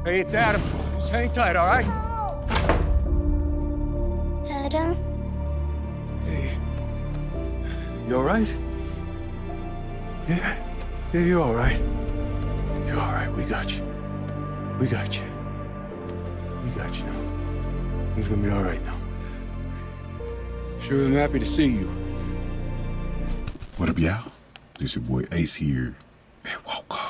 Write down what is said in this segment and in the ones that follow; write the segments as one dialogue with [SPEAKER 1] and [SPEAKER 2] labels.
[SPEAKER 1] Hey, it's Adam. Just hang tight, all right?
[SPEAKER 2] Adam?
[SPEAKER 1] Hey. You all right? Yeah. Yeah, you're all right. You're all right. We got you. We got you. We got you now. It's gonna be all right now. Sure am happy to see you.
[SPEAKER 3] What up, y'all? This your boy Ace here, and welcome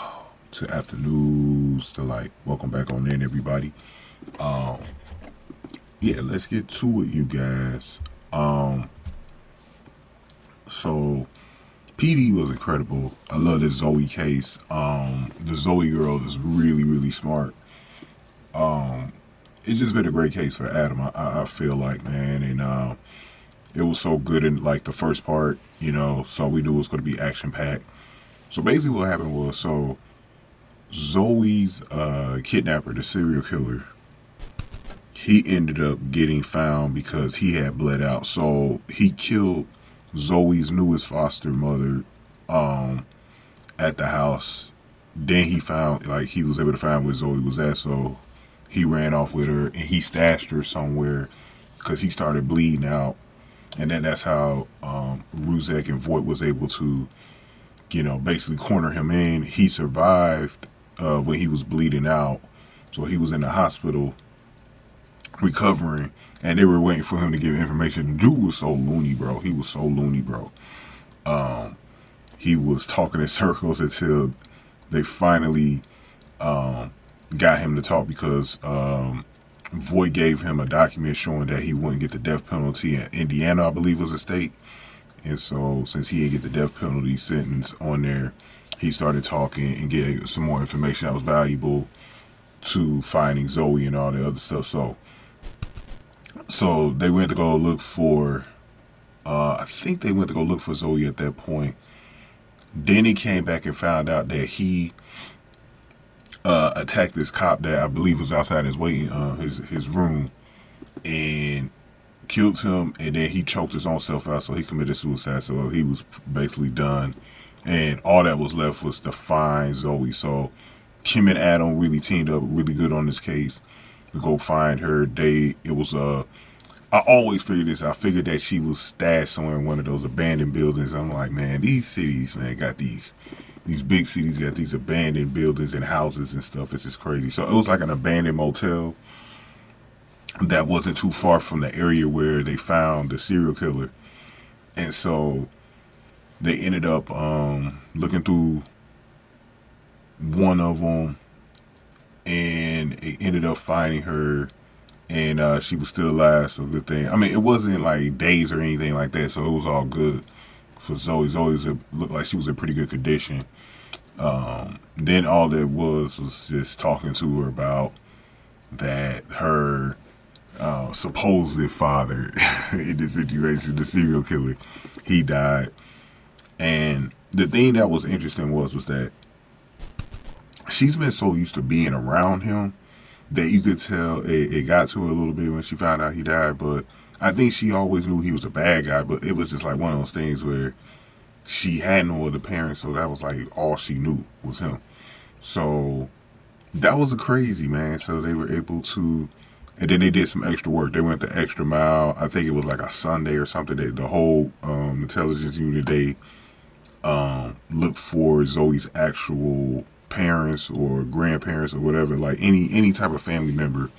[SPEAKER 3] to Afternoons Delight. Welcome back on in, everybody. Yeah, let's get to it, you guys. So PD was incredible. I love this Zoe case. The Zoe girl is really, really smart. It's just been a great case for Adam. I feel like, man, and it was so good in like the first part, you know. So we knew it was going to be action packed. So basically, what happened was, so Zoe's kidnapper, the serial killer, he ended up getting found because he had bled out. So he killed Zoe's newest foster mother at the house. Then he found, like, he was able to find where Zoe was at. So he ran off with her and he stashed her somewhere because he started bleeding out. And then that's how Ruzek and Voight was able to, you know, basically corner him in. He survived when he was bleeding out. So he was in the hospital recovering, and they were waiting for him to give information. The dude was so loony, bro. He was so loony, bro. He was talking in circles until they finally got him to talk because Voight gave him a document showing that he wouldn't get the death penalty in Indiana, I believe was a state. And so since he didn't get the death penalty sentence on there, he started talking and gave some more information that was valuable to finding Zoe and all the other stuff. So they went to go look for, I think they went to go look for Zoe at that point. Then he came back and found out that he attacked this cop that I believe was outside his waiting his room and killed him, and then he choked his own self out, so he committed suicide. So he was basically done, and all that was left was to find Zoe. So Kim and Adam really teamed up really good on this case to go find her. I always figured this. I figured that she was stashed somewhere in one of those abandoned buildings. I'm like, man, these cities, man, got these big cities got these abandoned buildings and houses and stuff. It's just crazy. So it was like an abandoned motel that wasn't too far from the area where they found the serial killer. And so they ended up looking through one of them, and it ended up finding her, and she was still alive, so good thing. I mean, it wasn't like days or anything like that, so it was all good for Zoe. Zoe looked like she was in pretty good condition. Then all that was just talking to her about that her supposed father in this situation, the serial killer, he died. And the thing that was interesting was that she's been so used to being around him that you could tell it got to her a little bit when she found out he died. But I think she always knew he was a bad guy, but it was just like one of those things where she had no other parents, so that was like all she knew was him. So that was a crazy, man. So they were able to, and then they did some extra work. They went the extra mile. I think it was like a Sunday or something. The whole intelligence unit, they looked for Zoe's actual parents or grandparents or whatever, like any type of family member,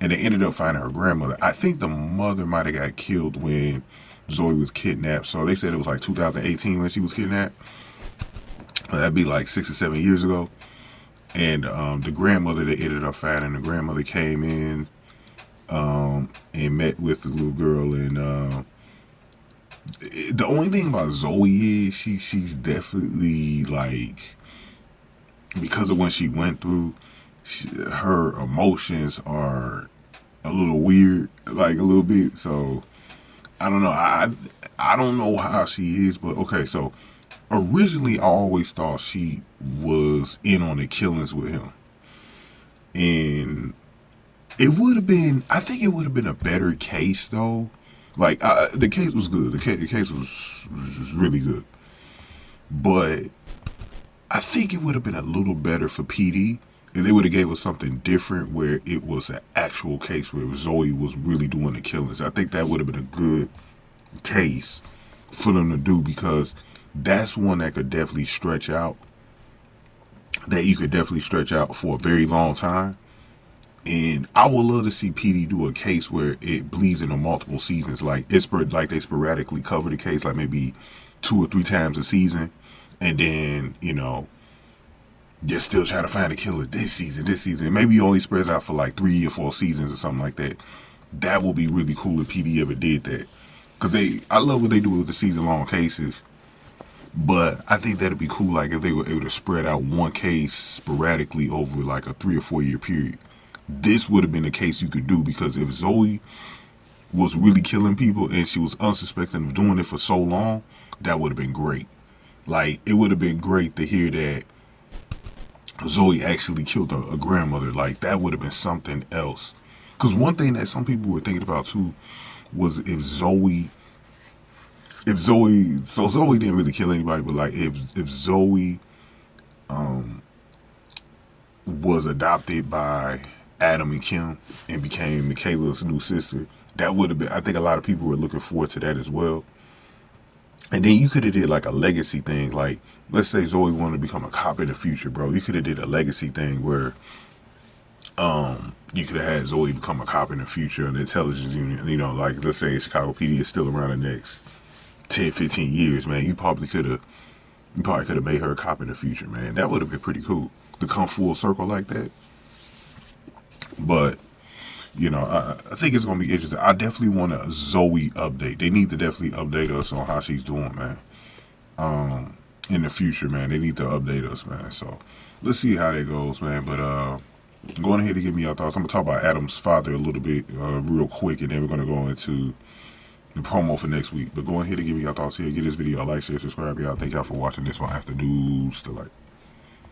[SPEAKER 3] and they ended up finding her grandmother. I think the mother might have got killed when Zoe was kidnapped. So they said it was like 2018 when she was kidnapped. That'd be like 6 or 7 years ago. And the grandmother, they ended up finding, the grandmother came in and met with the little girl. And the only thing about Zoe is she's definitely like, because of what she went through, her emotions are a little weird, like a little bit. So I don't know. I don't know how she is, but okay. So originally, I always thought she was in on the killings with him, and it would have been. I think it would have been a better case though. Like the case was good. The case was really good, but I think it would have been a little better for PD if they would have gave us something different where it was an actual case where Zoe was really doing the killings, I think that would have been a good case for them to do, because that's one that could definitely stretch out, that you could definitely stretch out for a very long time. And I would love to see PD do a case where it bleeds into multiple seasons, like they sporadically cover the case, like maybe 2 or 3 times a season, and then, you know, they're still trying to find a killer this season. Maybe it only spreads out for like 3 or 4 seasons or something like that. That would be really cool if PD ever did that, because I love what they do with the season-long cases. But I think that'd be cool, like if they were able to spread out one case sporadically over like a 3 or 4 year period. This would have been a case you could do, because if Zoe was really killing people and she was unsuspecting of doing it for so long, that would have been great. Like, it would have been great to hear that Zoe actually killed a grandmother. Like, that would have been something else. Because one thing that some people were thinking about too was if Zoe didn't really kill anybody, but like if Zoe was adopted by Adam and Kim and became Makayla's new sister, that would have been, I think a lot of people were looking forward to that as well. And then you could have did like a legacy thing, like let's say Zoe wanted to become a cop in the future, bro. You could have did a legacy thing where you could have had Zoe become a cop in the future in the intelligence unit. You know, like let's say Chicago PD is still around the next 10, 15 years, man. You probably could have made her a cop in the future, man. That would have been pretty cool to come full circle like that. But, you know, I think it's going to be interesting. I definitely want a Zoe update. They need to definitely update us on how she's doing, man. In the future, man. They need to update us, man. So, let's see how that goes, man. But, go ahead and give me your thoughts. I'm going to talk about Adam's father a little bit real quick, and then we're going to go into the promo for next week. But go ahead and give me your thoughts here. Give this video a like, share, subscribe, y'all. Thank y'all for watching this one. I have to do still like